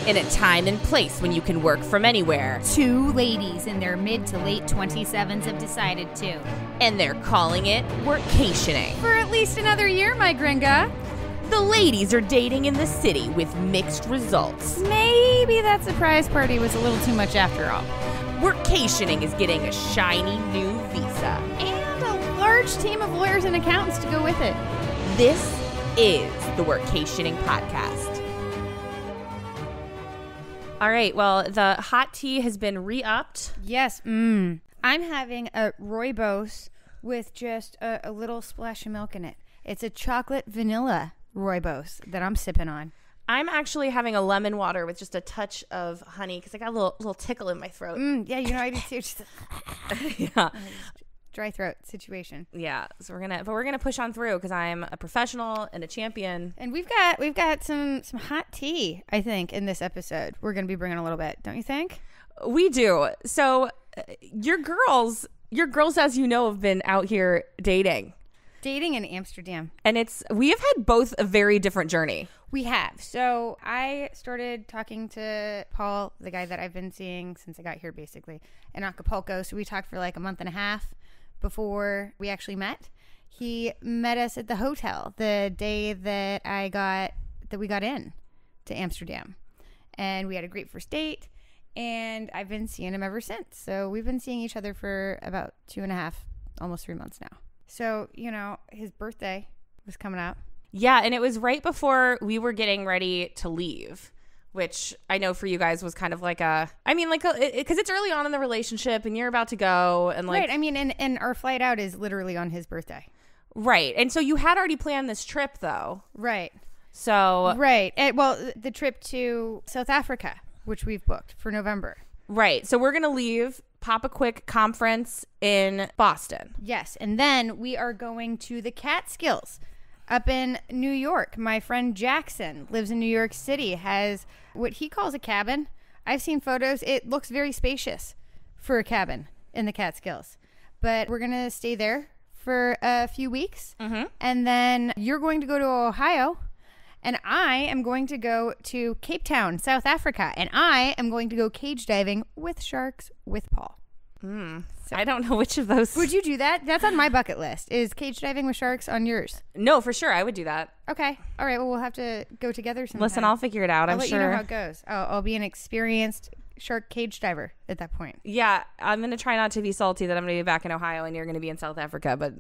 In a time and place when you can work from anywhere. Two ladies in their mid to late 27s have decided to. And they're calling it workationing. For at least another year, my gringa. The ladies are dating in the city with mixed results. Maybe that surprise party was a little too much after all. Workationing is getting a shiny new visa. And a large team of lawyers and accountants to go with it. This is the Workationing Podcast. All right, well, the hot tea has been re-upped. Yes, I'm having a rooibos with just a little splash of milk in it. It's a chocolate vanilla rooibos that I'm sipping on. I'm actually having a lemon water with just a touch of honey because I got a little tickle in my throat. Yeah, you know I do too. Just yeah, dry throat situation. Yeah, so we're gonna push on through because I'm a professional and a champion. And we've got some hot tea, I think, in this episode. We're gonna be bringing a little bit, don't you think? We do. So your girls, as you know, have been out here dating in Amsterdam. And we have had both a very different journey. We have. So I started talking to Paul, the guy that I've been seeing since I got here, basically, in Acapulco. So we talked for like a month and a half before we actually met. He met us at the hotel the day that we got in to Amsterdam. And we had a great first date. And I've been seeing him ever since. So we've been seeing each other for about 2.5, almost 3 months now. So, you know, his birthday was coming up. Yeah, and it was right before we were getting ready to leave, which I know for you guys was kind of like because it's early on in the relationship and you're about to go. And like, right, I mean, and our flight out is literally on his birthday. Right, and so you had already planned this trip, though. Right. So. Right, the trip to South Africa, which we've booked for November. Right, so we're going to leave, pop a quick conference in Boston. Yes, and then we are going to the Catskills up in New York. My friend Jackson lives in New York City, has what he calls a cabin. I've seen photos. It looks very spacious for a cabin in the Catskills. But we're going to stay there for a few weeks. Mm-hmm. And then you're going to go to Ohio. And I am going to go to Cape Town, South Africa. And I am going to go cage diving with sharks with Paul. So I don't know which of those. Would you do that? That's on my bucket list. Is cage diving with sharks on yours? No, for sure. I would do that. Okay. All right. Well, we'll have to go together sometime. Listen, I'll figure it out. I'll I'm let sure. you know how it goes. I'll be an experienced shark cage diver at that point. Yeah. I'm going to try not to be salty that I'm going to be back in Ohio and you're going to be in South Africa. But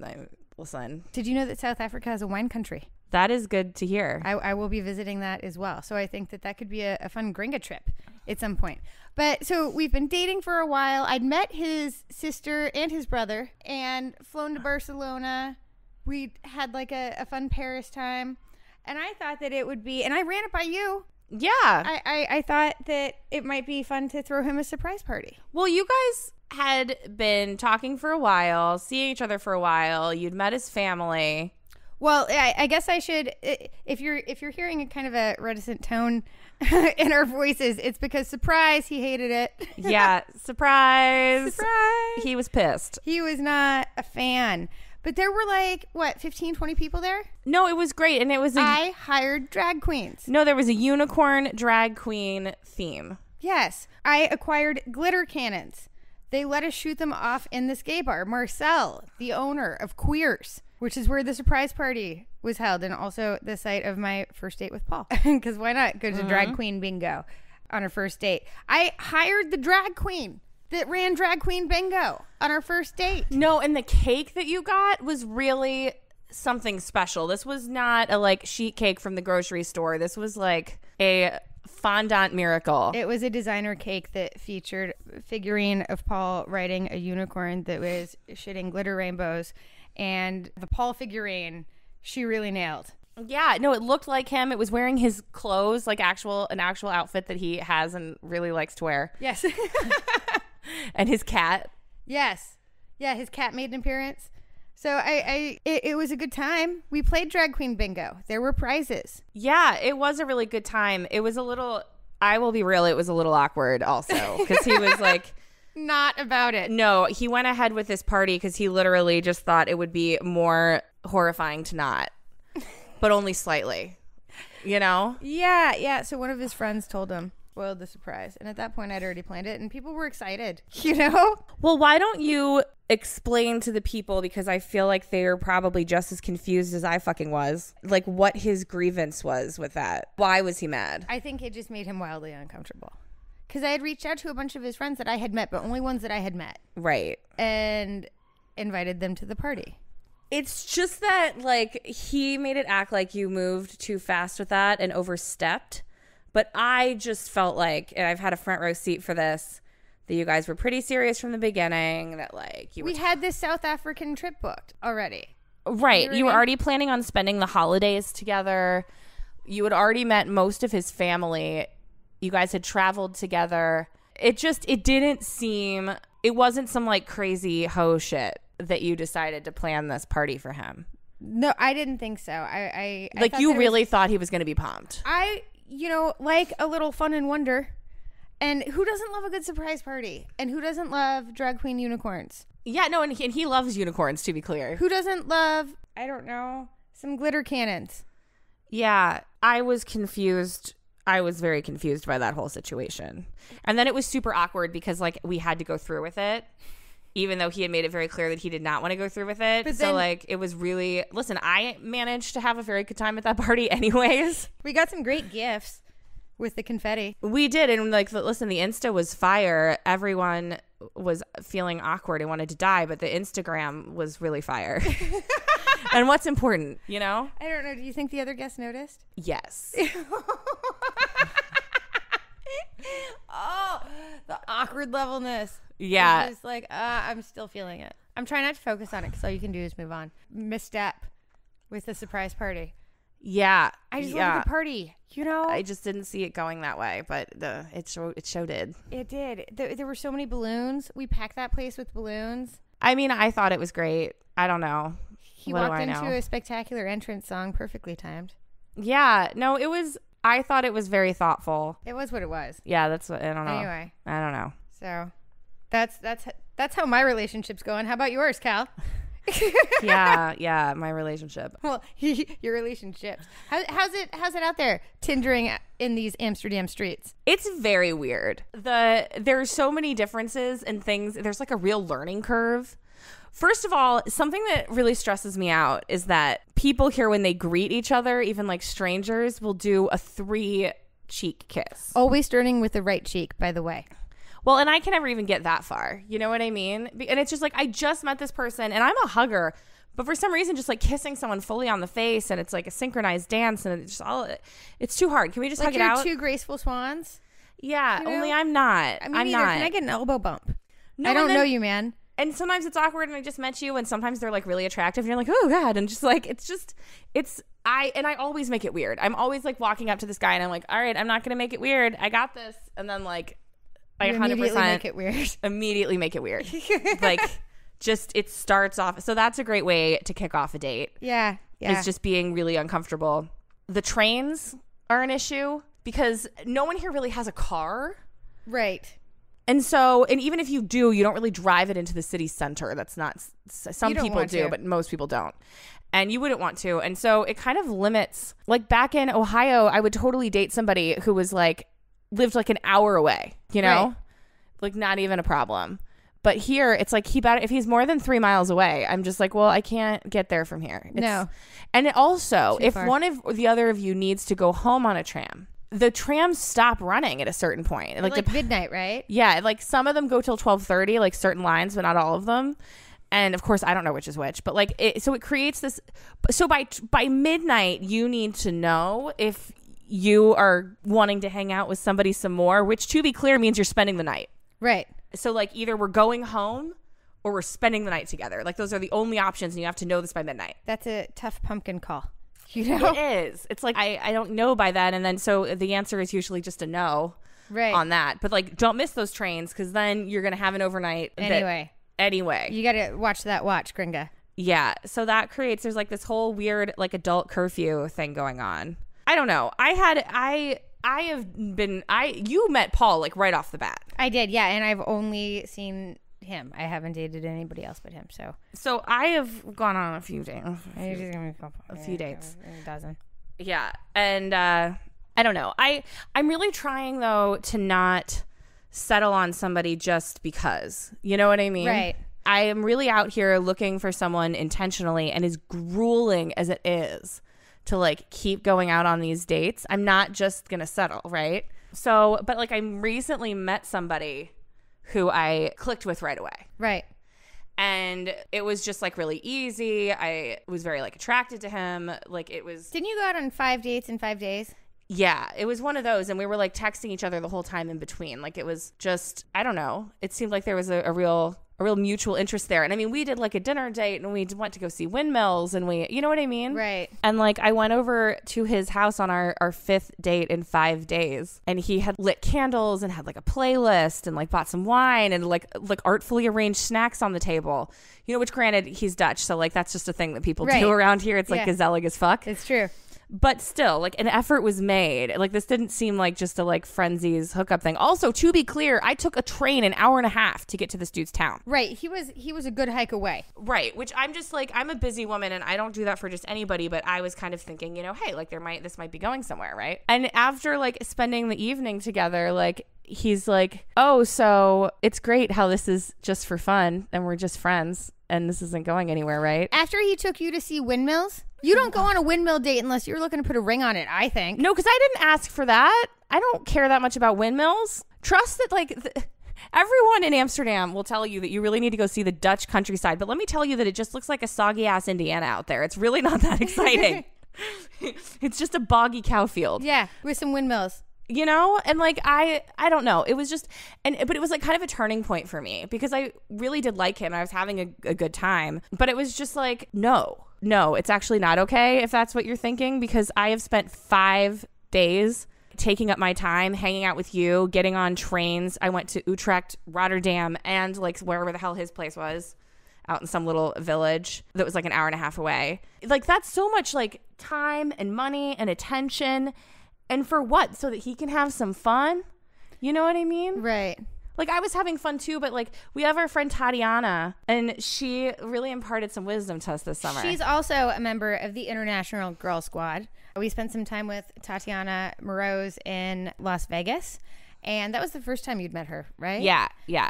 listen. Did you know that South Africa is a wine country? That is good to hear. I will be visiting that as well. So I think that could be a fun gringa trip at some point. But so we've been dating for a while. I'd met his sister and his brother and flown to Barcelona. We had like a fun Paris time. And I thought that it would be, and I ran it by you. Yeah. I thought that it might be fun to throw him a surprise party. Well, you guys had been talking for a while, seeing each other for a while. You'd met his family. Well, I guess I should. If you're hearing a kind of a reticent tone in our voices, it's because surprise, he hated it. Yeah, surprise. Surprise. He was pissed. He was not a fan. But there were like 15, 20 people there? No, it was great, and it was. I hired drag queens. No, there was a unicorn drag queen theme. Yes, I acquired glitter cannons. They let us shoot them off in this gay bar. Marcel, the owner of Queers, which is where the surprise party was held, and also the site of my first date with Paul. Because why not go to drag queen bingo on our first date? I hired the drag queen that ran drag queen bingo on our first date. No, and the cake that you got was really something special. This was not a sheet cake from the grocery store. This was like a fondant miracle. It was a designer cake that featured a figurine of Paul riding a unicorn that was shitting glitter rainbows. And the Paul figurine, she really nailed. Yeah, no, it looked like him. It was wearing his clothes, like an actual outfit that he has and really likes to wear. Yes. And his cat. Yes. Yeah, his cat made an appearance. So it was a good time. We played drag queen bingo. There were prizes. Yeah, it was a really good time. It was a little, I will be real, it was a little awkward also. Because he was like... Not about it. No, he went ahead with this party because he literally just thought it would be more horrifying to not. But only slightly. You know? Yeah. So one of his friends told him, spoiled the surprise. And at that point, I'd already planned it, and people were excited, you know? Well, why don't you explain to the people, because I feel like they're probably just as confused as I fucking was, like what his grievance was with that. Why was he mad? I think it just made him wildly uncomfortable. Because I had reached out to a bunch of his friends that I had met, but only ones that I had met. Right. And invited them to the party. It's just that, like, he made it act like you moved too fast with that and overstepped. But I just felt like, and I've had a front row seat for this, that you guys were pretty serious from the beginning, that, like, we had this South African trip booked already. Right. You were already planning on spending the holidays together. You had already met most of his family. You guys had traveled together. It didn't seem, it wasn't some like crazy hoe shit that you decided to plan this party for him. No, I didn't think so. I like you really thought he was going to be pumped. Like a little fun and wonder. And who doesn't love a good surprise party? And who doesn't love drag queen unicorns? Yeah, no, and he loves unicorns, to be clear. Who doesn't love, I don't know, some glitter cannons? Yeah, I was confused. I was very confused by that whole situation. And then it was super awkward because, like, we had to go through with it, even though he had made it very clear that he did not want to go through with it. So, like, it was really... Listen, I managed to have a very good time at that party anyways. We got some great gifts with the confetti. We did. And, like, listen, the Insta was fire. Everyone was feeling awkward and wanted to die, but the Instagram was really fire. And what's important, you know? I don't know. Do you think the other guests noticed? Yes. Oh, the awkward levelness. Yeah. It's just like, I'm still feeling it. I'm trying not to focus on it because all you can do is move on. Misstep with the surprise party. Yeah. I just love the party, you know? I just didn't see it going that way, but it sure did. It did. There were so many balloons. We packed that place with balloons. I mean, I thought it was great. I don't know. He walked into a spectacular entrance song, perfectly timed. Yeah. No, I thought it was very thoughtful. It was what it was. Yeah, that's what, I don't know. Anyway. I don't know. So that's how my relationship's going. How about yours, Cal? Yeah, my relationship. Well, your relationships. How's it out there, Tindering in these Amsterdam streets? It's very weird. There's so many differences and things. There's like a real learning curve. First of all, something that really stresses me out is that people here, when they greet each other, even like strangers, will do a 3-cheek kiss. Always starting with the right cheek, by the way. Well, and I can never even get that far. You know what I mean? And it's just like, I just met this person and I'm a hugger, but for some reason, just like kissing someone fully on the face, and it's like a synchronized dance, and it's too hard. Can we just hug it out? Like you're 2 graceful swans? Yeah, you know? Only I'm not. I'm not. Can I get an elbow bump? No, I don't know you, man. And sometimes it's awkward and I just met you, and sometimes they're like really attractive and you're like, oh God. And just like, I always make it weird. I'm always like walking up to this guy and I'm like, all right, I'm not going to make it weird. I got this. And then like, I 100% immediately make it weird. Immediately make it weird. Like just, it starts off. So that's a great way to kick off a date. Yeah. It's just being really uncomfortable. The trains are an issue because no one here really has a car. Right. And so, and even if you do, you don't really drive it into the city center. That's not, some people do, but most people don't. And you wouldn't want to. And so it kind of limits, like back in Ohio, I would totally date somebody who was like, lived like an hour away, you know? Right. Like not even a problem. But here, it's like if he's more than 3 miles away, I'm just like, well, I can't get there from here. No. And also, if far. one of the other of you needs to go home on a tram, the trams stop running at a certain point. Like midnight, right? Yeah, like some of them go till 12:30, like certain lines, but not all of them. And of course, I don't know which is which, but like so it creates this. So by midnight, you need to know if you are wanting to hang out with somebody some more, which to be clear means you're spending the night. Right. So like either we're going home or we're spending the night together. Like those are the only options, and you have to know this by midnight. That's a tough pumpkin call. You know? It is. It's like I don't know by then, and then so the answer is usually just a no on that. But like don't miss those trains, because then you're gonna have an overnight anyway. You gotta watch that watch, Gringa. Yeah. So that creates, there's like this whole weird like adult curfew thing going on. I don't know. You met Paul like right off the bat. I did, yeah, and I've only seen him. I haven't dated anybody else but him. So I have gone on a few dates. A few dates. Yeah. And I don't know. I'm really trying, though, to not settle on somebody just because. You know what I mean? Right. I am really out here looking for someone intentionally, and as grueling as it is to like keep going out on these dates, I'm not just going to settle, right? So, but like I recently met somebody who I clicked with right away. Right. And it was just like really easy. I was very like attracted to him. Like it was. Didn't you go out on 5 dates in 5 days? Yeah, it was one of those. And we were like texting each other the whole time in between. Like it was just, I don't know. It seemed like there was a real mutual interest there. And I mean, we did like a dinner date and we went to go see windmills and you know what I mean? Right. And like I went over to his house on our 5th date in 5 days, and he had lit candles and had like a playlist and like bought some wine and like artfully arranged snacks on the table, you know, which granted he's Dutch. So like, that's just a thing that people do around here. It's like gezellig as fuck. It's true. But still, like, an effort was made. Like, this didn't seem like just a, like, frenzies hookup thing. Also, to be clear, I took a train an hour and a half to get to this dude's town. Right. He was a good hike away. Right. Which I'm just, like, I'm a busy woman, and I don't do that for just anybody, but I was kind of thinking, you know, hey, like, this might be going somewhere, right? And after, like, spending the evening together, like, he's like, oh, so it's great how this is just for fun, and we're just friends, and this isn't going anywhere, right? After he took you to see windmills? You don't go on a windmill date unless you're looking to put a ring on it, I think. No, because I didn't ask for that. I don't care that much about windmills. Trust that, like, everyone in Amsterdam will tell you that you really need to go see the Dutch countryside. But let me tell you that it just looks like a soggy-ass Indiana out there. It's really not that exciting. It's just a boggy cow field. Yeah, with some windmills. You know? And, like, I don't know. It was just, but it was, like, kind of a turning point for me because I really did like him. And I was having a good time. But it was just like, no, it's actually not okay if that's what you're thinking, because I have spent 5 days taking up my time, hanging out with you, getting on trains. I went to Utrecht, Rotterdam, and like wherever the hell his place was, out in some little village that was like an hour and a half away. Like that's so much like time and money and attention. And for what? So that he can have some fun? You know what I mean? Right. Like, I was having fun, too, but, like, we have our friend Tatiana, and she really imparted some wisdom to us this summer. She's also a member of the International Girl Squad. We spent some time with Tatiana Moroz in Las Vegas, and that was the first time you'd met her, right? Yeah.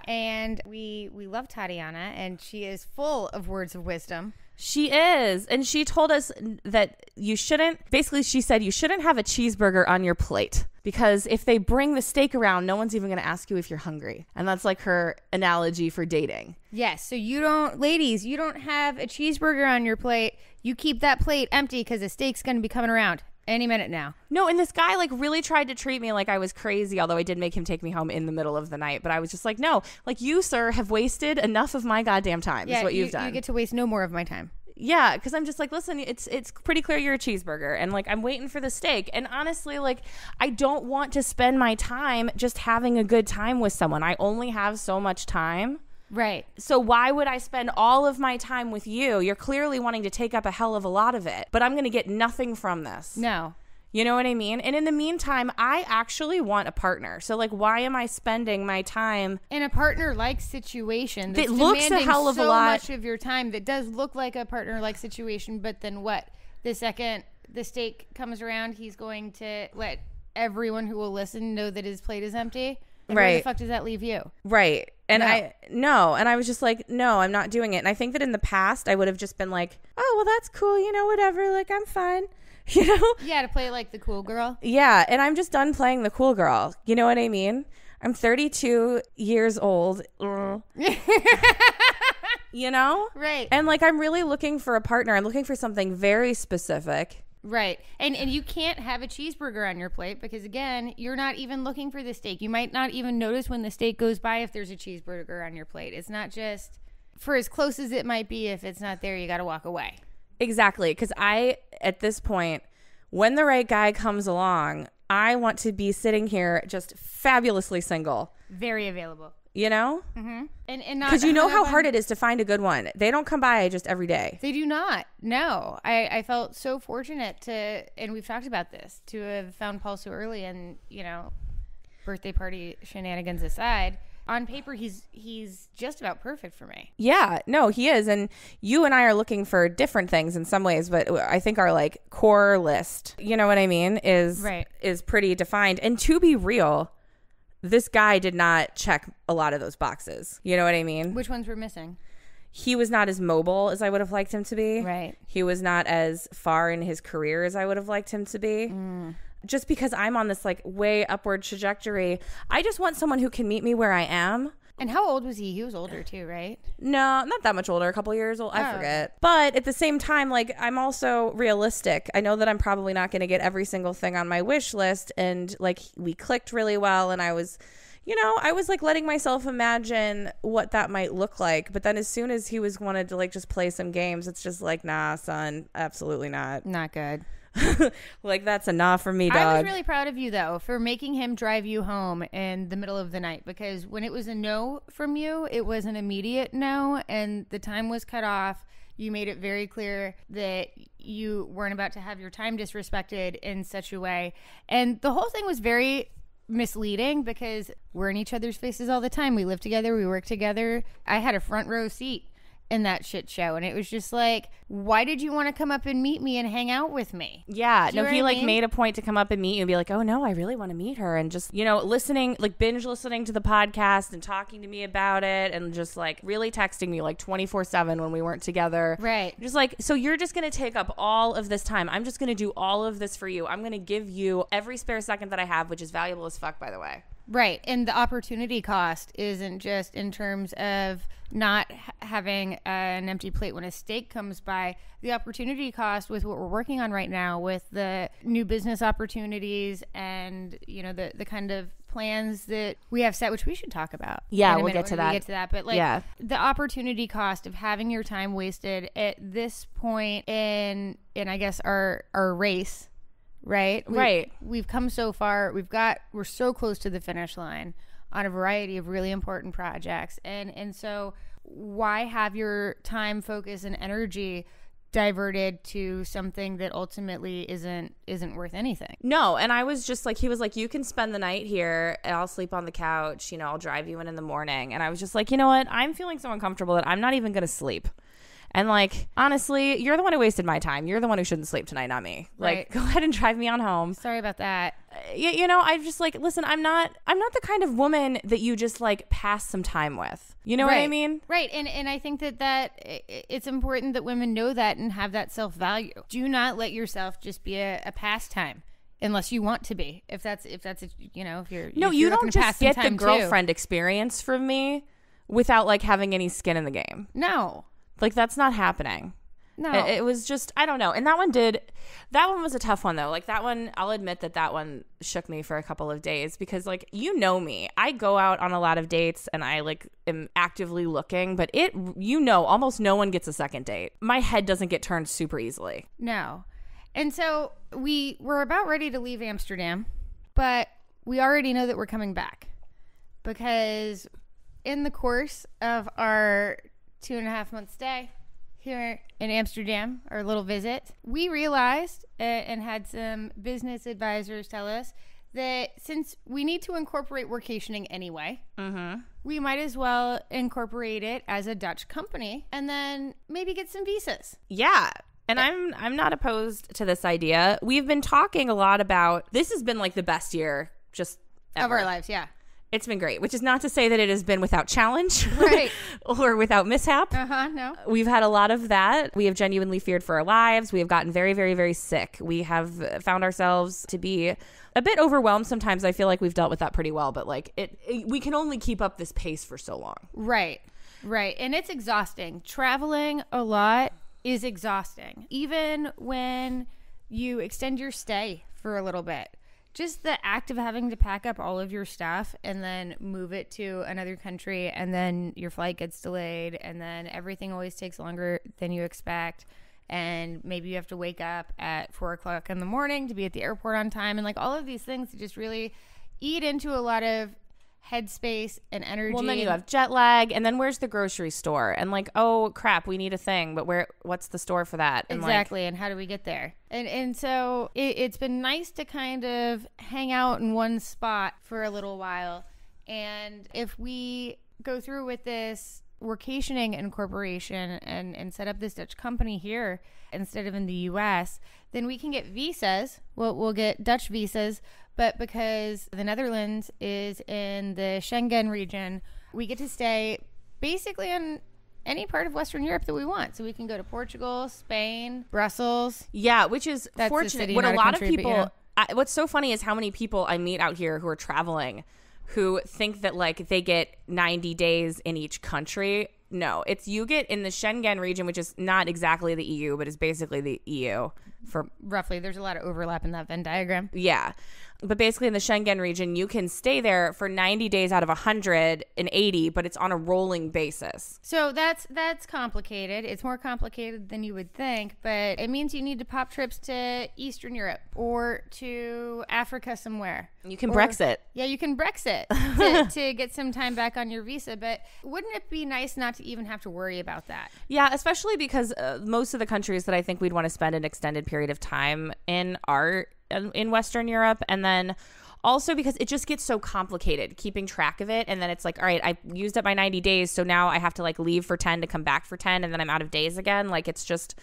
And we love Tatiana, and she is full of words of wisdom. She is. And she told us that she said you shouldn't have a cheeseburger on your plate because if they bring the steak around, no one's even going to ask you if you're hungry. And that's like her analogy for dating. Yes. So you don't have a cheeseburger on your plate. You keep that plate empty because the steak's going to be coming around any minute now. No, and this guy like really tried to treat me like I was crazy, although I did make him take me home in the middle of the night. But I was just like, no, like you, sir, have wasted enough of my goddamn time is what you've done. You get to waste no more of my time. Yeah, because I'm just like, listen, it's pretty clear you're a cheeseburger. And like, I'm waiting for the steak. And honestly, like, I don't want to spend my time just having a good time with someone. I only have so much time. Right. So why would I spend all of my time with you? You're clearly wanting to take up a hell of a lot of it, but I'm going to get nothing from this. No. You know what I mean? And in the meantime, I actually want a partner. So like, why am I spending my time in a partner-like situation that's that looks a hell of a lot, so much of your time, that does look like a partner-like situation, but then what? The second the steak comes around, he's going to let everyone who will listen know that his plate is empty. And right. Where the fuck does that leave you? Right. And I was just like, no, I'm not doing it. And I think that in the past I would have just been like, oh, well, that's cool. You know, whatever. Like, I'm fine. You know? Yeah, to play like the cool girl. Yeah. And I'm just done playing the cool girl. You know what I mean? I'm 32 years old. You know? Right. And like, I'm really looking for a partner. I'm looking for something very specific. Right. And you can't have a cheeseburger on your plate because, again, you're not even looking for the steak. You might not even notice when the steak goes by if there's a cheeseburger on your plate. It's not just for as close as it might be. If it's not there, you got to walk away. Exactly. Because at this point, when the right guy comes along, I want to be sitting here just fabulously single. Very available. You know? Mm-hmm. And not because you know how hard it is to find a good one. They don't come by just every day. They do not. No. I felt so fortunate and we've talked about this, to have found Paul so early, and, you know, birthday party shenanigans aside, on paper, he's just about perfect for me. Yeah, no, he is. And you and I are looking for different things in some ways, but I think our like core list, you know what I mean, is pretty defined. And to be real, this guy did not check a lot of those boxes. You know what I mean? Which ones were missing? He was not as mobile as I would have liked him to be. Right. He was not as far in his career as I would have liked him to be. Just because I'm on this like way upward trajectory, I just want someone who can meet me where I am. And how old was he? He was older too, right? No, not that much older, a couple years old. I forget. But at the same time, like, I'm also realistic. I know that I'm probably not going to get every single thing on my wish list. And like, we clicked really well. And I was, you know, I was like letting myself imagine what that might look like. But then as soon as he wanted to like just play some games, it's just like, nah, son, absolutely not. Not good. Like, that's enough for me, dog. I was really proud of you, though, for making him drive you home in the middle of the night, because when it was a no from you, it was an immediate no, and the time was cut off. You made it very clear that you weren't about to have your time disrespected in such a way. And the whole thing was very misleading because we're in each other's faces all the time. We live together. We work together. I had a front row seat in that shit show, and it was just like, why did you want to come up and meet me and hang out with me? Yeah, no, he like made a point to come up and meet you and be like, oh no, I really want to meet her, and just, you know, listening, like binge listening to the podcast and talking to me about it, and just like really texting me like 24/7 when we weren't together. Right. Just like, so you're just gonna take up all of this time, I'm just gonna do all of this for you, I'm gonna give you every spare second that I have, which is valuable as fuck, by the way. Right. And the opportunity cost isn't just in terms of not having an empty plate when a steak comes by. The opportunity cost with what we're working on right now, with the new business opportunities and, you know, the kind of plans that we have set, which we should talk about. Yeah, we'll get to that. But like, the opportunity cost of having your time wasted at this point in I guess our race. Right. We've come so far. We're so close to the finish line on a variety of really important projects. And so why have your time, focus, and energy diverted to something that ultimately isn't worth anything? No. And I was just like, he was like, you can spend the night here and I'll sleep on the couch. You know, I'll drive you in the morning. And I was just like, you know what? I'm feeling so uncomfortable that I'm not even going to sleep. And like, honestly, you're the one who wasted my time. You're the one who shouldn't sleep tonight, not me. Like, right. Go ahead and drive me on home. Sorry about that. You know, I'm just like, listen, I'm not the kind of woman that you just like pass some time with. You know what I mean? Right. And I think that it's important that women know that and have that self-value. Do not let yourself just be a pastime. Unless you want to be. If that's you know, if you're no, if you you're don't just get the girlfriend experience from me without like having any skin in the game. No. Like, that's not happening. No. It was just, I don't know. And that one was a tough one, though. Like, that one, I'll admit that one shook me for a couple of days because, like, you know me. I go out on a lot of dates and I, like, am actively looking. But almost no one gets a second date. My head doesn't get turned super easily. No. And so we're about ready to leave Amsterdam, but we already know that we're coming back because in the course of our 2.5 month stay here in Amsterdam, our little visit, we realized and had some business advisors tell us that since we need to incorporate workationing anyway, we might as well incorporate it as a Dutch company and then maybe get some visas. Yeah. And I'm not opposed to this idea. We've been talking a lot about, this has been like the best year just ever. Of our lives, yeah. It's been great, which is not to say that it has been without challenge right. or without mishap. No. We've had a lot of that. We have genuinely feared for our lives. We have gotten very, very, very sick. We have found ourselves to be a bit overwhelmed. Sometimes I feel like we've dealt with that pretty well, but like we can only keep up this pace for so long. Right. And it's exhausting. Traveling a lot is exhausting. Even when you extend your stay for a little bit. Just the act of having to pack up all of your stuff and then move it to another country, and then your flight gets delayed, and then everything always takes longer than you expect, and maybe you have to wake up at 4:00 in the morning to be at the airport on time, and like all of these things just really eat into a lot of headspace and energy. Well, then you have jet lag, and then where's the grocery store? And like, oh crap, we need a thing, but what's the store for that? And exactly, and how do we get there? And so it's been nice to kind of hang out in one spot for a little while And if we go through with this Workationing incorporation and set up this Dutch company here instead of in the US, then we can get visas. We'll get Dutch visas, but because the Netherlands is in the Schengen region, we get to stay basically in any part of Western Europe that we want. So we can go to Portugal, Spain, Brussels. Yeah, which is That's fortunate. city, What a lot country, of people, but, you know. What's so funny is how many people I meet out here who are traveling who think that like they get 90 days in each country. No, it's you get in the Schengen region, which is not exactly the EU, but is basically the EU for roughly. There's a lot of overlap in that Venn diagram. Yeah. But basically in the Schengen region, you can stay there for 90 days out of 180, but it's on a rolling basis. So that's complicated. It's more complicated than you would think, but it means you need to pop trips to Eastern Europe or to Africa somewhere. You can Brexit. Yeah, you can Brexit to get some time back on your visa, but wouldn't it be nice not to even have to worry about that? Yeah, especially because most of the countries that I think we'd want to spend an extended period of time in are in Western Europe, and then also because it just gets so complicated keeping track of it, and then it's like, all right, I used up my 90 days, so now I have to like leave for 10 to come back for 10, and then I'm out of days again. Like it's just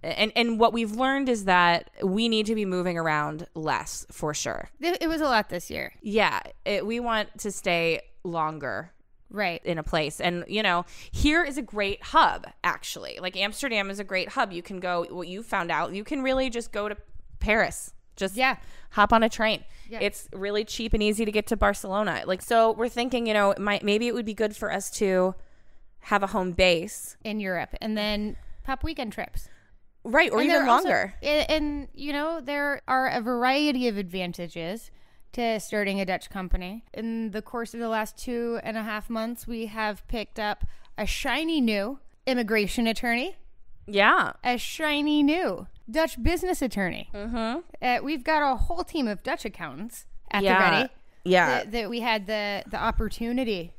and what we've learned is that we need to be moving around less for sure. It was a lot this year. Yeah, we want to stay longer right in a place, and you know, here is a great hub. Actually, like Amsterdam is a great hub. You can go, what you found out, you can really just go to Paris. Just hop on a train. Yeah. It's really cheap and easy to get to Barcelona. Like, so we're thinking, you know, maybe it would be good for us to have a home base in Europe and then pop weekend trips. Right. Or even longer. And, you know, there are a variety of advantages to starting a Dutch company. In the course of the last 2.5 months, we have picked up a shiny new immigration attorney. Yeah. A shiny new Dutch business attorney. Mm-hmm. We've got a whole team of Dutch accountants at the ready. Yeah. That we had the opportunity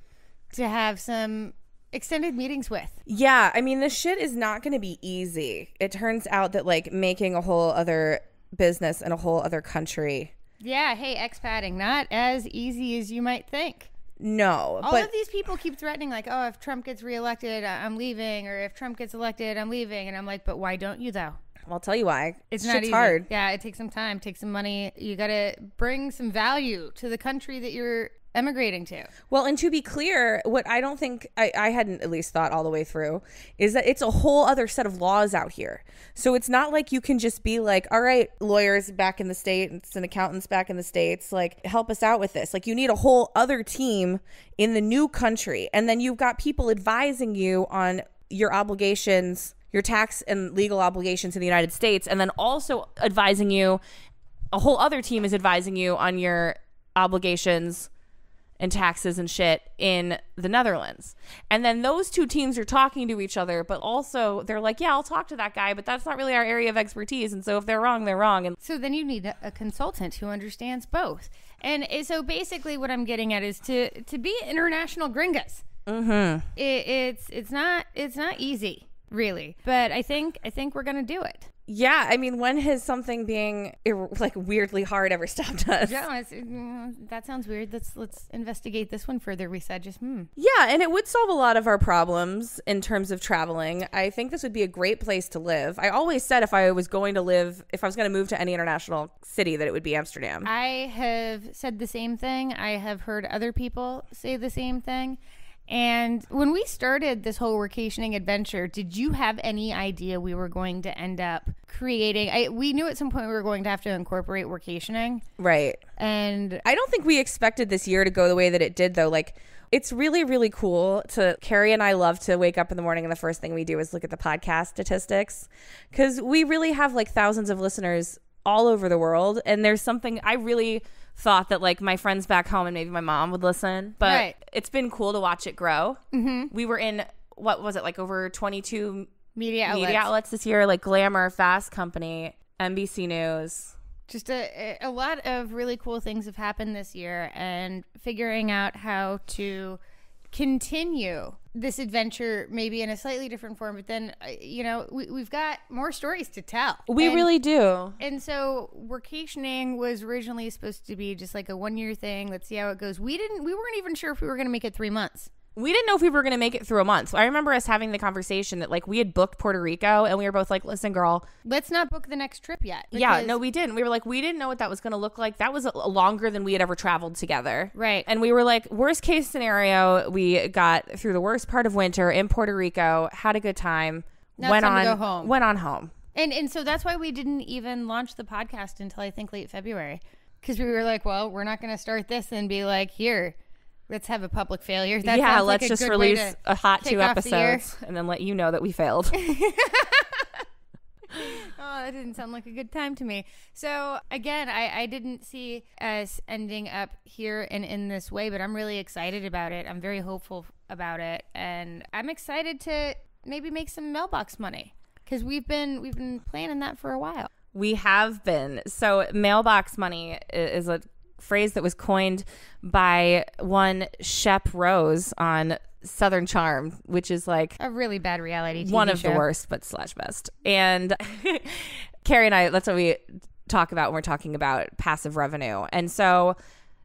to have some extended meetings with. Yeah. I mean, this shit is not going to be easy. It turns out that like making a whole other business in a whole other country. Yeah. Hey, expatting, not as easy as you might think. No. All of these people keep threatening like, oh, if Trump gets reelected, I'm leaving. Or if Trump gets elected, I'm leaving. And I'm like, but why don't you though? I'll tell you why. It's not easy. Hard. Yeah, it takes some time, takes some money. You got to bring some value to the country that you're emigrating to. Well, and to be clear, what I don't think I hadn't at least thought all the way through is that it's a whole other set of laws out here. So it's not like you can just be like, all right, lawyers back in the States and accountants back in the States, like help us out with this. Like you need a whole other team in the new country. And then you've got people advising you on your obligations, your tax and legal obligations in the United States, and then also advising you, a whole other team is advising you on your obligations and taxes and shit in the Netherlands. And then those two teams are talking to each other, but also they're like, yeah, I'll talk to that guy, but that's not really our area of expertise. And so if they're wrong, they're wrong. And so then you need a consultant who understands both. And so basically what I'm getting at is to be international Gringas. Mm-hmm. It's not easy. Really. But I think we're going to do it. Yeah. I mean, when has something being like weirdly hard ever stopped us? Yeah, that sounds weird. Let's investigate this one further. We said Yeah. And it would solve a lot of our problems in terms of traveling. I think this would be a great place to live. I always said if I was going to move to any international city, that it would be Amsterdam. I have said the same thing. I have heard other people say the same thing. And when we started this whole workationing adventure, did you have any idea we were going to end up creating? We knew at some point we were going to have to incorporate workationing. Right. And I don't think we expected this year to go the way that it did, though. Like, it's really, really cool Kari and I love to wake up in the morning and the first thing we do is look at the podcast statistics, because we really have like thousands of listeners all over the world. And there's something I really thought that like my friends back home and maybe my mom would listen, but It's been cool to watch it grow. Mm-hmm. We were in, what was it, like over 22 media outlets this year, like Glamour, Fast Company, NBC News. Just a lot of really cool things have happened this year, and figuring out how to continue this adventure maybe in a slightly different form, but then, we've got more stories to tell. We really do. And so Workationing was originally supposed to be just like a 1-year thing. Let's see how it goes. We weren't even sure if we were going to make it 3 months. We didn't know if we were going to make it through a month. So I remember us having the conversation that like we had booked Puerto Rico and we were both like, listen, girl, let's not book the next trip yet. Yeah, no, we didn't. We were like, we didn't know what that was going to look like. That was longer than we had ever traveled together. Right. And we were like, worst case scenario, we got through the worst part of winter in Puerto Rico, had a good time, now went on home. And so that's why we didn't even launch the podcast until I think late February. Because we were like, well, we're not going to start this and be like, here, let's have a public failure. That let's like just release a hot 2 episodes and then let you know that we failed. Oh, that didn't sound like a good time to me. So again, I didn't see us ending up here and in this way, but I'm really excited about it. I'm very hopeful about it. And I'm excited to maybe make some mailbox money because we've been planning that for a while. We have been. So mailbox money is a phrase that was coined by one Shep Rose on Southern Charm, which is like a really bad reality TV one of show. the worst, but / best. And Kari and I, that's what we talk about when we're talking about passive revenue. And so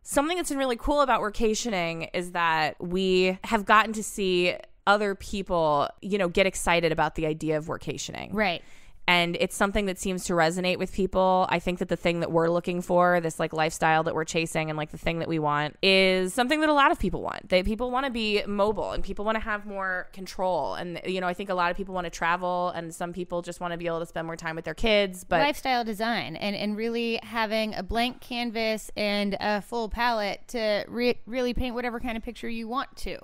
something that's been really cool about Workationing is that we have gotten to see other people, get excited about the idea of Workationing. Right. And it's something that seems to resonate with people. I think that the thing that we're looking for, this like lifestyle that we're chasing and like the thing that we want is something that a lot of people want. People want to be mobile and people want to have more control. And, I think a lot of people want to travel and some people just want to be able to spend more time with their kids. But lifestyle design and really having a blank canvas and a full palette to really paint whatever kind of picture you want to.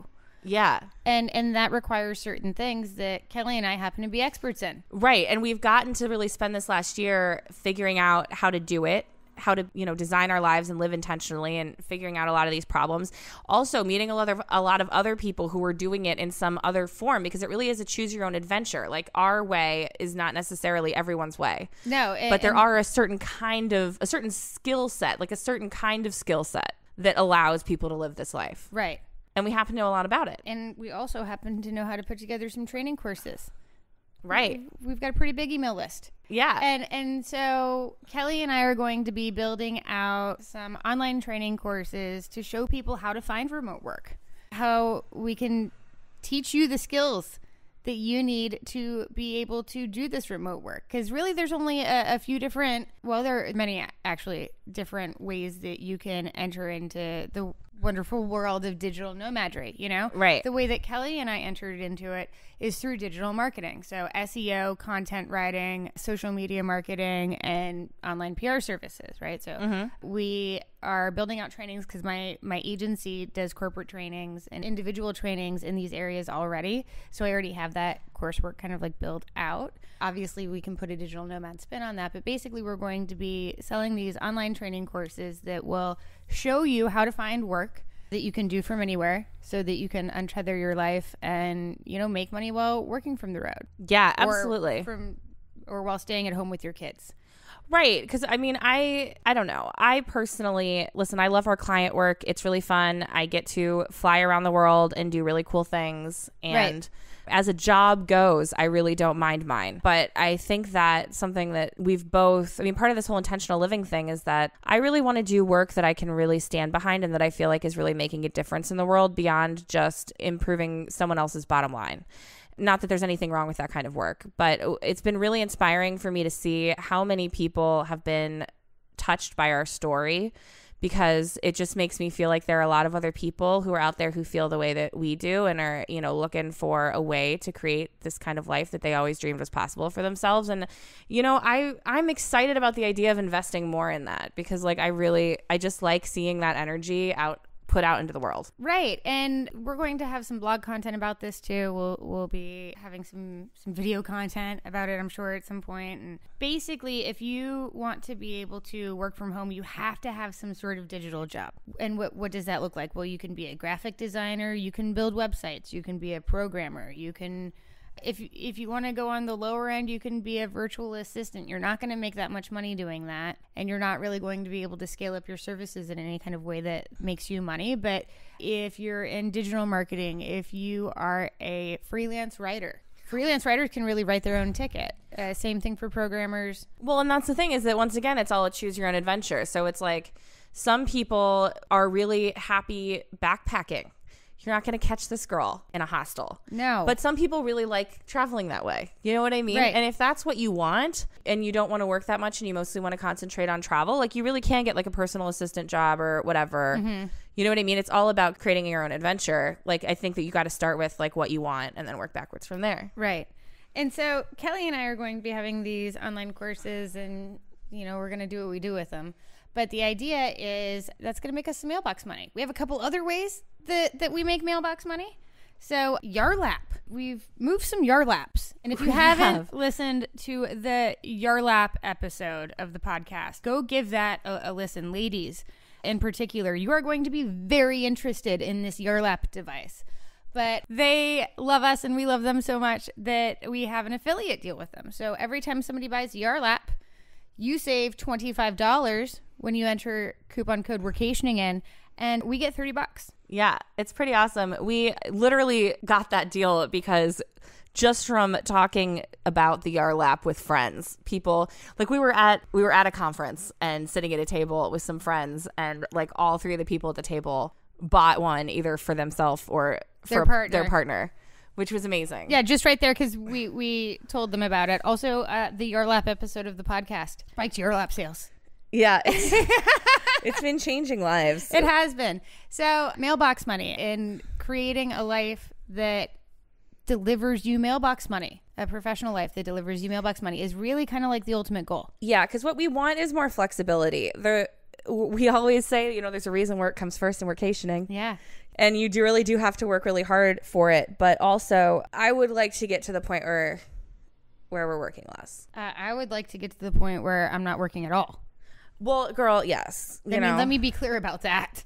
Yeah. And that requires certain things that Kelly and I happen to be experts in. Right. And we've gotten to really spend this last year figuring out how to do it, how to, design our lives and live intentionally and figuring out a lot of these problems. Also meeting a lot of other people who are doing it in some other form because it really is a choose your own adventure. Like our way is not necessarily everyone's way. No. But there are a certain skill set, like a certain kind of skill set that allows people to live this life. Right. And we happen to know a lot about it. And we also happen to know how to put together some training courses. Right. We've got a pretty big email list. Yeah. And so Kelly and I are going to be building out some online training courses to show people how to find remote work, how we can teach you the skills that you need to be able to do this remote work. Because really there's only a few different, there are many actually different ways that you can enter into the wonderful world of digital nomadry, Right. The way that Kelly and I entered into it is through digital marketing. So SEO, content writing, social media marketing, and online PR services, right? So we are building out trainings because my agency does corporate trainings and individual trainings in these areas already. So I already have that coursework kind of like built out. Obviously, we can put a digital nomad spin on that, but basically we're going to be selling these online training courses that will show you how to find work that you can do from anywhere so that you can untether your life and, make money while working from the road. Yeah, absolutely. Or while staying at home with your kids. Right. Because, I don't know. I personally, listen, I love our client work. It's really fun. I get to fly around the world and do really cool things. And as a job goes, I really don't mind mine. But I think that something that we've both, part of this whole intentional living thing is that I really want to do work that I can really stand behind and that I feel like is really making a difference in the world beyond just improving someone else's bottom line. Not that there's anything wrong with that kind of work, but it's been really inspiring for me to see how many people have been touched by our story, because it just makes me feel like there are a lot of other people who are out there who feel the way that we do and are, looking for a way to create this kind of life that they always dreamed was possible for themselves. And, I'm excited about the idea of investing more in that because I just like seeing that energy put out into the world. Right. And we're going to have some blog content about this too. We'll be having some video content about it, I'm sure, at some point. And basically, if you want to be able to work from home, you have to have some sort of digital job. And what does that look like? Well, you can be a graphic designer, you can build websites, you can be a programmer, you can If you want to go on the lower end, you can be a virtual assistant. You're not going to make that much money doing that, and you're not really going to be able to scale up your services in any kind of way that makes you money. But if you're in digital marketing, if you are a freelance writers can really write their own ticket. Same thing for programmers. Well, and that's the thing, is that once again, it's all a choose your own adventure. So it's like some people are really happy backpacking. You're not going to catch this girl in a hostel. No. But some people really like traveling that way. You know what I mean? Right. And if that's what you want and you don't want to work that much and you mostly want to concentrate on travel, like you really can get like a personal assistant job or whatever. Mm-hmm. You know what I mean? It's all about creating your own adventure. Like I think that you got to start with like what you want and then work backwards from there. Right. And so Kelly and I are going to be having these online courses, and we're going to do what we do with them. But the idea is that's going to make us some mailbox money. We have a couple other ways that we make mailbox money. So Yarlap, we've moved some Yarlaps. And if you haven't listened to the Yarlap episode of the podcast, go give that a listen. Ladies in particular, you are going to be very interested in this Yarlap device. But they love us and we love them so much that we have an affiliate deal with them. So every time somebody buys Yarlap, you save $25 when you enter coupon code Workationing in, and we get $30. Yeah, it's pretty awesome. We literally got that deal because just from talking about the Yarlap with friends, people like we were at a conference and sitting at a table with some friends, and like all three of the people at the table bought one either for themselves or for their partner. Which was amazing. Yeah, just right there because we told them about it. Also, the Yarlap episode of the podcast spiked Yarlap sales. Yeah, it's been changing lives. It has been. So mailbox money and creating a life that delivers you mailbox money, a professional life that delivers you mailbox money, is really kind of like the ultimate goal. Yeah, because what we want is more flexibility. We always say, there's a reason work comes first in workationing. Yeah. And you really do have to work really hard for it. But also, I would like to get to the point where we're working less. I would like to get to the point where I'm not working at all. Well, girl, yes. Let me be clear about that.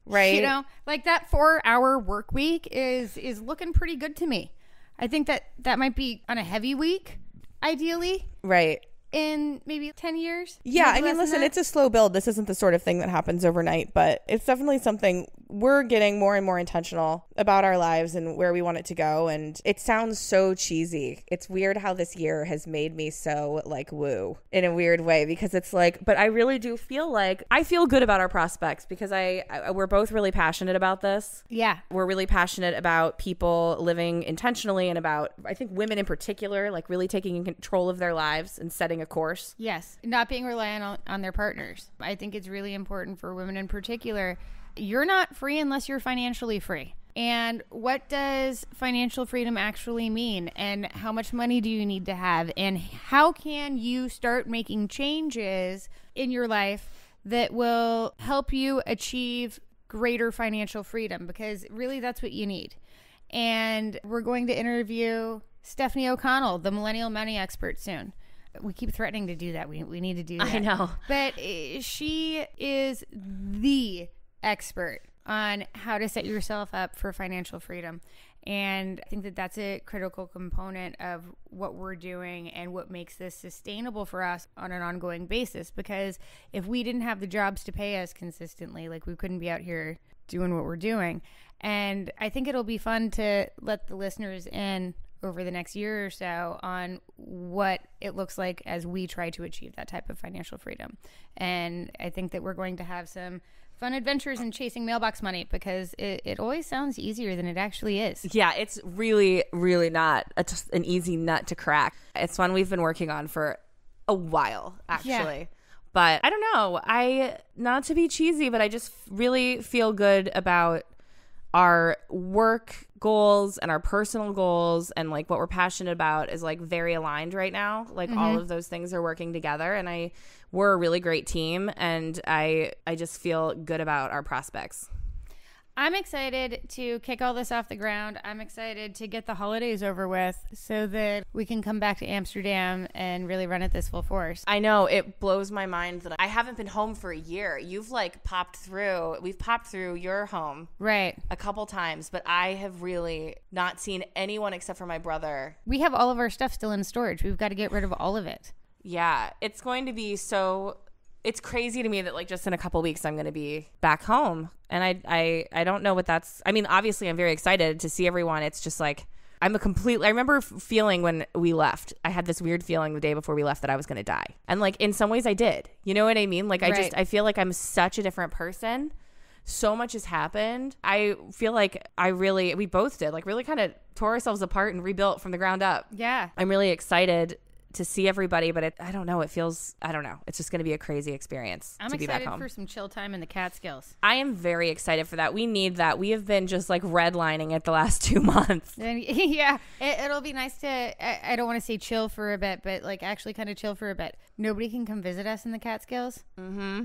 Right. Like that 4-hour work week is looking pretty good to me. I think that might be on a heavy week, ideally. Right. In maybe 10 years. Yeah, I mean, listen, it's a slow build. This isn't the sort of thing that happens overnight, but it's definitely something we're getting more and more intentional about our lives and where we want it to go. And it sounds so cheesy. It's weird how this year has made me so like woo in a weird way, because it's like, but I really do feel like I feel good about our prospects because we're both really passionate about this. Yeah. We're really passionate about people living intentionally and about, I think, women in particular, like really taking control of their lives and setting a course. Yes. Not being reliant on their partners. I think it's really important for women in particular. You're not free unless you're financially free. And what does financial freedom actually mean? And how much money do you need to have? And how can you start making changes in your life that will help you achieve greater financial freedom? Because really that's what you need. And we're going to interview Stephanie O'Connell, the millennial money expert, soon. We keep threatening to do that. We need to do that. I know. But she is the expert on how to set yourself up for financial freedom. And I think that's a critical component of what we're doing and what makes this sustainable for us on an ongoing basis. Because if we didn't have the jobs to pay us consistently, like we couldn't be out here doing what we're doing. And I think it'll be fun to let the listeners in over the next year or so on what it looks like as we try to achieve that type of financial freedom. And I think that we're going to have some fun adventures in chasing mailbox money, because it always sounds easier than it actually is. Yeah, it's really, really not an easy nut to crack. It's one we've been working on for a while, actually. Yeah. But I don't know. Not to be cheesy, but I just really feel good about our work goals and our personal goals, and like what we're passionate about is like very aligned right now. Like all of those things are working together, and we're a really great team, and I just feel good about our prospects. I'm excited to kick all this off the ground. I'm excited to get the holidays over with so that we can come back to Amsterdam and really run at this full force. I know. It blows my mind that I haven't been home for a year. You've like we've popped through your home. Right. A couple times, but I have really not seen anyone except for my brother. We have all of our stuff still in storage. We've got to get rid of all of it. Yeah. It's going to be so... It's crazy to me that like just in a couple weeks I'm going to be back home, and I don't know what that's. I mean, obviously I'm very excited to see everyone. It's just like I remember feeling when we left. I had this weird feeling the day before we left that I was going to die, and like in some ways I did. You know what I mean? Like I feel like I'm such a different person. So much has happened. I feel like we both did like really kind of tore ourselves apart and rebuilt from the ground up. Yeah, I'm really excited to see everybody, but I don't know. It's just going to be a crazy experience to be back home. I'm excited for some chill time in the Catskills. I am very excited for that. We need that. We have been just like redlining it the last 2 months. And, yeah, it'll be nice to, I don't want to say chill for a bit, but like actually kind of chill for a bit. Nobody can come visit us in the Catskills. Mm-hmm.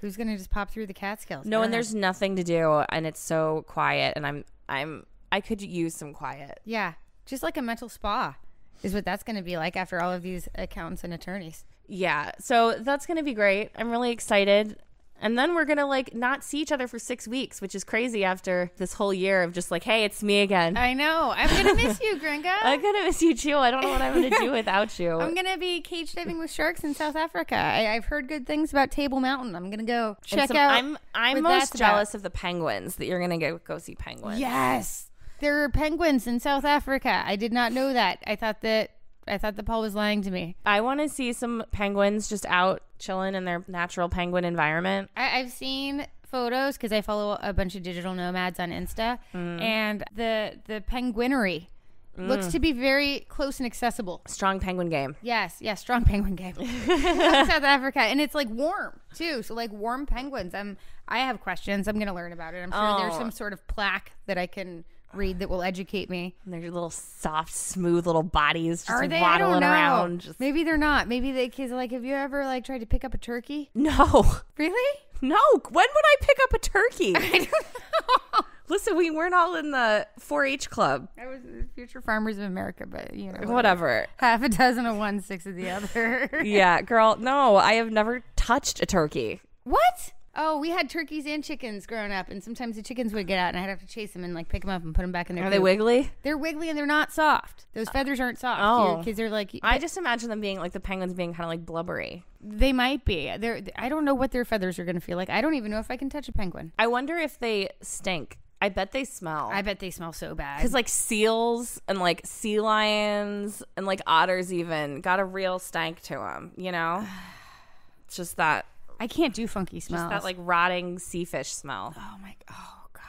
Who's going to just pop through the Catskills? No, and there's nothing to do, and it's so quiet, and I could use some quiet. Yeah, just like a mental spa. Is what that's going to be like after all of these accountants and attorneys. Yeah. So that's going to be great. I'm really excited. And then we're going to like not see each other for 6 weeks, which is crazy after this whole year of just like, hey, it's me again. I know. I'm going to miss you, Gringa. I'm going to miss you too. I don't know what I'm going to do without you. I'm going to be cage diving with sharks in South Africa. I've heard good things about Table Mountain. I'm going to go check out. I'm most jealous of the penguins, that you're going to go see penguins. Yes. There are penguins in South Africa. I did not know that. I thought that Paul was lying to me. I want to see some penguins just out chilling in their natural penguin environment. I've seen photos because I follow a bunch of digital nomads on Insta, and the penguinery looks to be very close and accessible. Strong penguin game. Yes, strong penguin game. South Africa, and it's like warm too. So like warm penguins. I have questions. I'm gonna learn about it. I'm sure there's some sort of plaque that I can read that will educate me. And they're little soft, smooth little bodies just are they? waddling around. Just... Maybe they're not. Maybe the kids like, have you ever like tried to pick up a turkey? No. Really? No. When would I pick up a turkey? I don't know. Listen, we weren't all in the 4-H club. I was Future Farmers of America, but you know. Whatever. Half a dozen of one, 6 of the other. Yeah, girl. No, I have never touched a turkey. What? Oh, we had turkeys and chickens growing up, and sometimes the chickens would get out, and I'd have to chase them and like pick them up and put them back in their. Are they wiggly? They're wiggly and they're not soft. Those feathers aren't soft. Oh, because they're like. I just imagine them being like the penguins being kind of like blubbery. They might be. I don't know what their feathers are going to feel like. I don't even know if I can touch a penguin. I wonder if they stink. I bet they smell. I bet they smell so bad. Because like seals and like sea lions and like otters even got a real stank to them. You know, it's just that. I can't do funky smells. Just that like rotting sea fish smell. Oh God.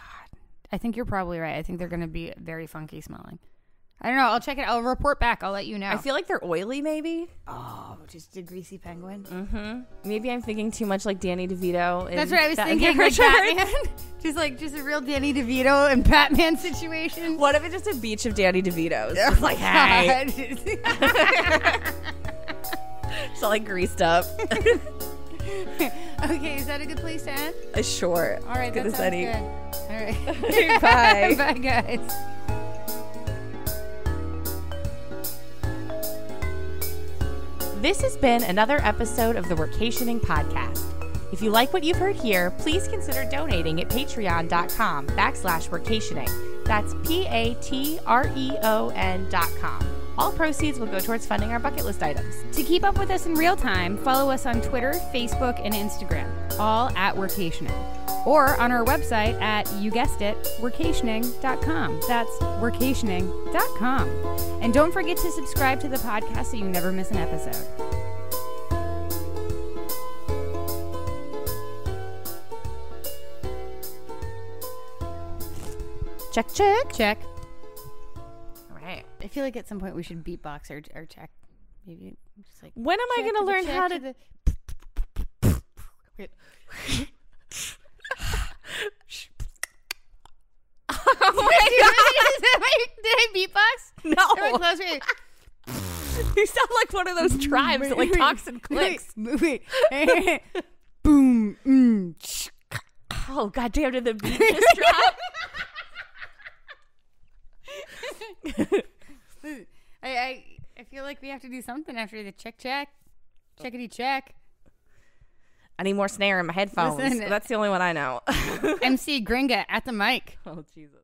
I think you're probably right. I think they're going to be very funky smelling. I don't know. I'll check it. I'll report back. I'll let you know. I feel like they're oily maybe. Oh, just a greasy penguin. Mm-hmm. Maybe I'm thinking too much like Danny DeVito. That's what I was thinking. Like Batman. just a real Danny DeVito and Batman situation. What if it's just a beach of Danny DeVitos? Just like, hey. So like greased up. Okay, is that a good place to end? Sure. All right, that sounds good. All Bye. right. Bye, guys. This has been another episode of the Workationing podcast. If you like what you've heard here, please consider donating at patreon.com/workationing. That's patreon.com. All proceeds will go towards funding our bucket list items. To keep up with us in real time, follow us on Twitter, Facebook, and Instagram, all at Workationing. Or on our website at, you guessed it, workationing.com. That's workationing.com. And don't forget to subscribe to the podcast so you never miss an episode. Check, check. Check. I feel like at some point we should beatbox or check. Maybe just like. When am I going to learn how to? Wait. Oh my God! Did I beatbox? No. Am I close? Wait. You sound like one of those tribes that like talks and clicks. Wait. Boom. Oh goddamn! Did the beat just drop? I feel like we have to do something after the checkity check. I need more snare in my headphones. Listen, that's the only one I know. MC Gringa at the mic. Oh, Jesus.